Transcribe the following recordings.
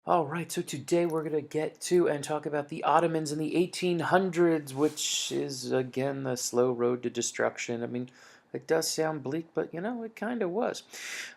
All right, so today we're going to get to and talk about the Ottomans in the 1800s, which is again the slow road to destruction. I mean, it does sound bleak, but it kind of was.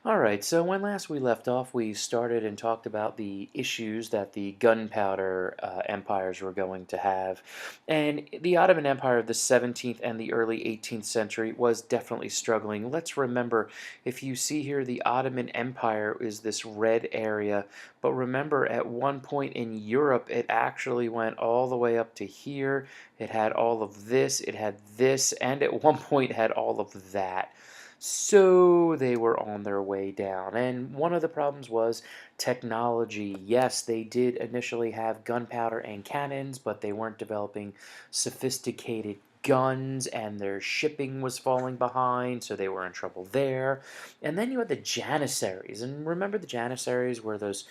All right, so when last we left off, we started and talked about the issues that the gunpowder empires were going to have. And the Ottoman Empire of the 17th and the early 18th century was definitely struggling. Let's remember, if you see here, the Ottoman Empire is this red area, but remember, at one point in Europe, it actually went all the way up to here. It had all of this, and at one point had all of that. So they were on their way down. And one of the problems was technology. Yes, they did initially have gunpowder and cannons, but they weren't developing sophisticated guns, and their shipping was falling behind, so they were in trouble there. And then you had the Janissaries. And remember, the Janissaries were those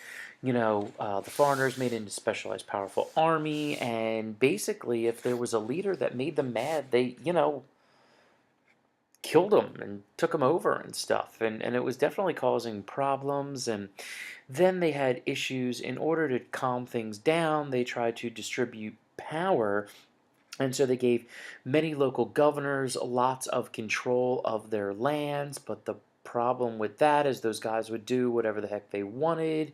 the foreigners made into specialized powerful army, and basically, if there was a leader that made them mad, they, killed them and took them over and stuff. And it was definitely causing problems. And then they had issues. In order to calm things down, they tried to distribute power. And so they gave many local governors lots of control of their lands, but the problem with that is those guys would do whatever the heck they wanted,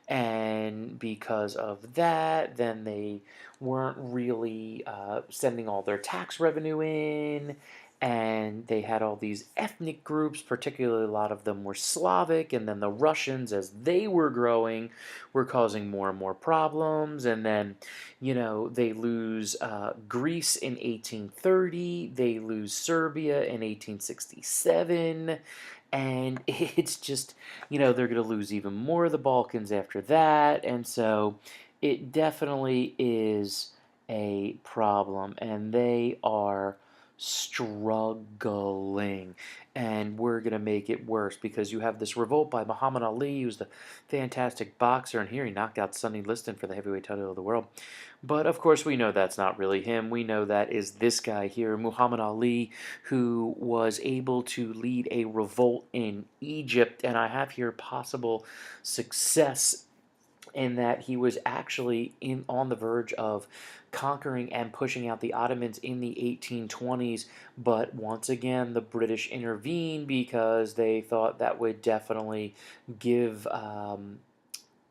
and because of that, then they weren't really sending all their tax revenue in, and they had all these ethnic groups, particularly a lot of them were Slavic, and then the Russians, as they were growing, were causing more and more problems, and then they lose Greece in 1830, they lose Serbia in 1867, and it's just, they're going to lose even more of the Balkans after that, and so it definitely is a problem, and they are struggling. And we're going to make it worse because you have this revolt by Muhammad Ali, who's the fantastic boxer, and here he knocked out Sonny Liston for the heavyweight title of the world. But of course, we know that's not really him. We know that is this guy here, Muhammad Ali, who was able to lead a revolt in Egypt. And I have here possible success in that he was actually on the verge of conquering and pushing out the Ottomans in the 1820s, but once again the British intervened because they thought that would definitely give a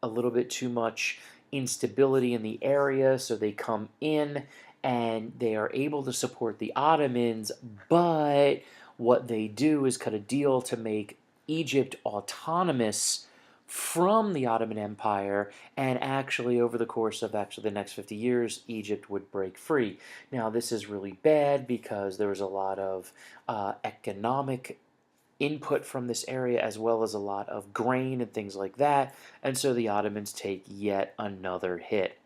little bit too much instability in the area, so they come in and they are able to support the Ottomans, but what they do is cut a deal to make Egypt autonomous from the Ottoman Empire, and actually over the course of actually the next 50 years, Egypt would break free. Now, this is really bad because there was a lot of economic input from this area, as well as a lot of grain and things like that, and so the Ottomans take yet another hit.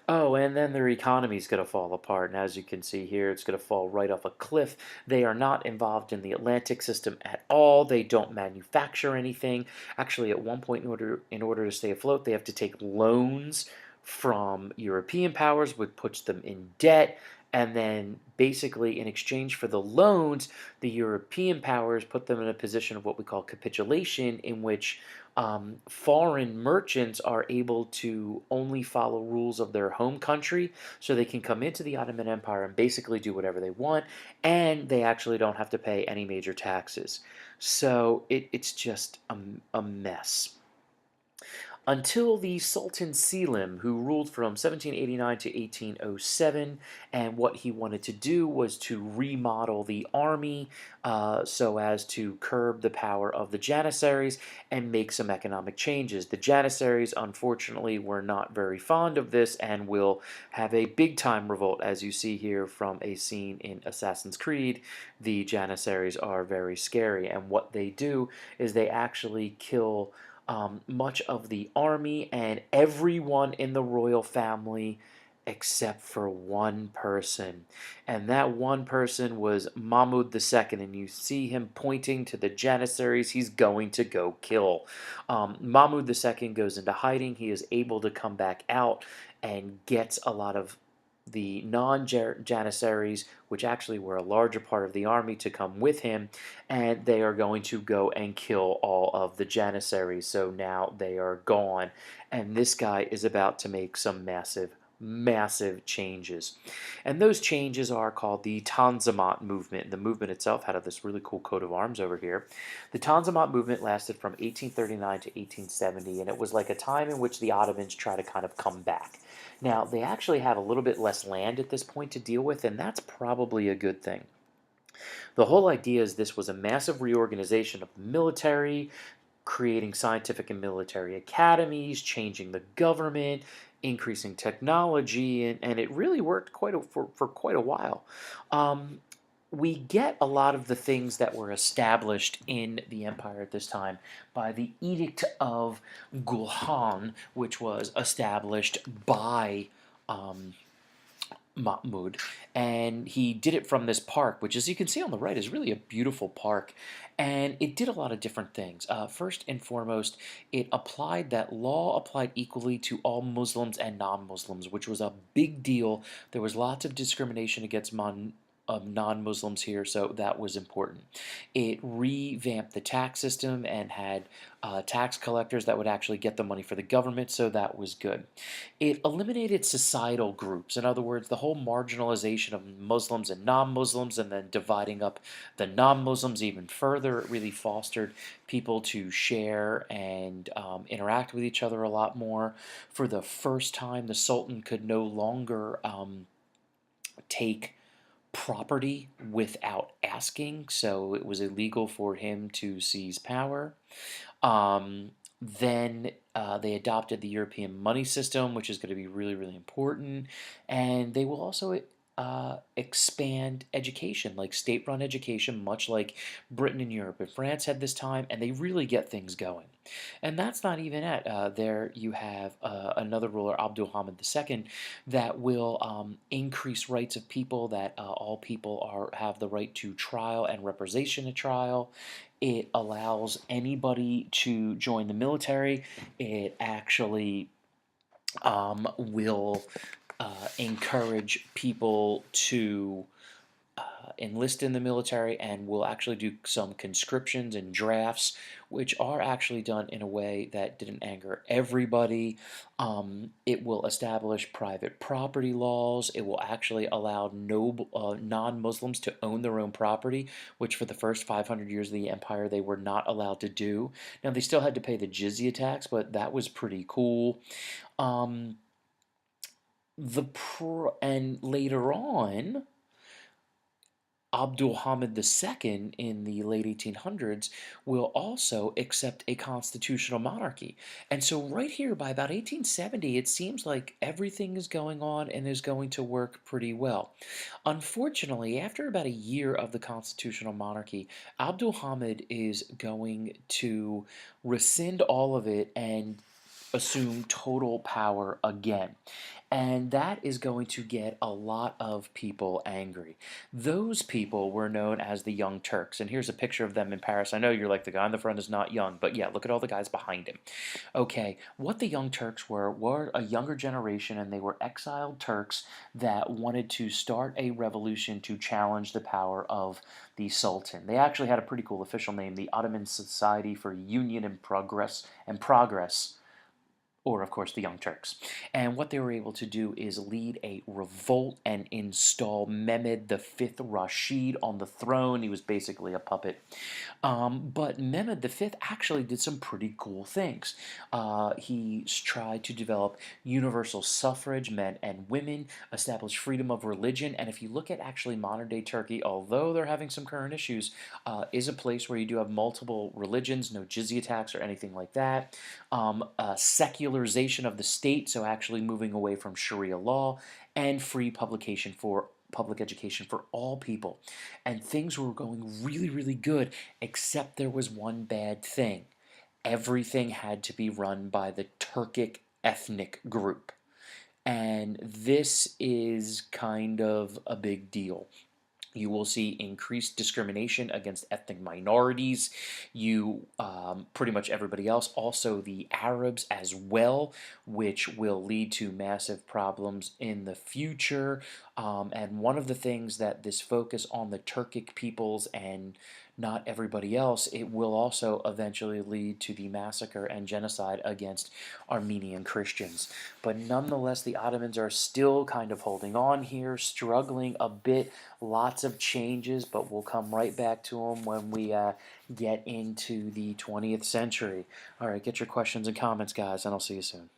Oh, and then their economy is going to fall apart. And as you can see here, it's going to fall right off a cliff. They are not involved in the Atlantic system at all. They don't manufacture anything. Actually, at one point, in order to stay afloat, they have to take loans from European powers, which puts them in debt. And then basically, in exchange for the loans, the European powers put them in a position of what we call capitulation, in which foreign merchants are able to only follow rules of their home country, so they can come into the Ottoman Empire and basically do whatever they want, and they actually don't have to pay any major taxes. So it's just a mess until the Sultan Selim, who ruled from 1789 to 1807, and what he wanted to do was to remodel the army so as to curb the power of the Janissaries and make some economic changes. The Janissaries, unfortunately, were not very fond of this and will have a big-time revolt, as you see here from a scene in Assassin's Creed. The Janissaries are very scary, and what they do is they actually kill much of the army and everyone in the royal family except for one person. And that one person was Mahmud II. And you see him pointing to the Janissaries he's going to go kill. Mahmud II goes into hiding. He is able to come back out and gets a lot of the non-Janissaries, which actually were a larger part of the army, to come with him, and they are going to go and kill all of the Janissaries. So now they are gone, and this guy is about to make some massive changes. And those changes are called the Tanzimat movement. The movement itself had this really cool coat of arms over here. The Tanzimat movement lasted from 1839 to 1870, and it was like a time in which the Ottomans try to kind of come back. Now, they actually have a little bit less land at this point to deal with, and that's probably a good thing. The whole idea is this was a massive reorganization of the military, creating scientific and military academies, changing the government, increasing technology, and it really worked for quite a while. Um, we get a lot of the things that were established in the empire at this time by the Edict of Gulhan, which was established by um, Mahmud, and he did it from this park, which, as you can see on the right, is really a beautiful park. And it did a lot of different things. First and foremost, it applied that law applied equally to all Muslims and non-Muslims, which was a big deal. There was lots of discrimination against non-Muslims here, so that was important. It revamped the tax system and had tax collectors that would actually get the money for the government, so that was good. It eliminated societal groups. In other words, the whole marginalization of Muslims and non-Muslims, and then dividing up the non-Muslims even further. It really fostered people to share and interact with each other a lot more. For the first time, the Sultan could no longer take property without asking, so it was illegal for him to seize power. Then they adopted the European money system, which is going to be really important. And they will also expand education, like state run education, much like Britain and Europe and France had this time, and they really get things going. And that's not even it. There you have another ruler, Abdul Hamid II, that will increase rights of people, that all people have the right to trial and representation at trial. It allows anybody to join the military. It actually will encourage people to enlist in the military, and will actually do some conscriptions and drafts, which are actually done in a way that didn't anger everybody. It will establish private property laws. It will actually allow non-Muslims to own their own property, which for the first 500 years of the empire they were not allowed to do. Now, they still had to pay the jizya tax, but that was pretty cool. Um, and later on, Abdul Hamid II in the late 1800s will also accept a constitutional monarchy. And so, right here by about 1870, it seems like everything is going on and is going to work pretty well. Unfortunately, after about a year of the constitutional monarchy, Abdul Hamid is going to rescind all of it and assume total power again. And that is going to get a lot of people angry. Those people were known as the Young Turks. And here's a picture of them in Paris. I know you're like, the guy in the front is not young, but yeah, look at all the guys behind him. Okay, what the Young Turks were a younger generation, and they were exiled Turks that wanted to start a revolution to challenge the power of the Sultan. They actually had a pretty cool official name, the Ottoman Society for Union and Progress, or of course the Young Turks. And what they were able to do is lead a revolt and install Mehmed V Rashid on the throne. He was basically a puppet. But Mehmed V actually did some pretty cool things. He tried to develop universal suffrage, men and women, establish freedom of religion, and if you look at actually modern day Turkey, although they're having some current issues, is a place where you do have multiple religions, no jizya tax or anything like that. Secularization of the state, so actually moving away from Sharia law, and free public education for all people. And things were going really good, except there was one bad thing. Everything had to be run by the Turkic ethnic group. And this is kind of a big deal. You will see increased discrimination against ethnic minorities. Pretty much everybody else, also the Arabs as well, which will lead to massive problems in the future. And one of the things that this focus on the Turkic peoples and not everybody else, it will also eventually lead to the massacre and genocide against Armenian Christians. But nonetheless, the Ottomans are still kind of holding on here, struggling a bit. Lots of changes, but we'll come right back to them when we get into the 20th century. All right, get your questions and comments, guys, and I'll see you soon.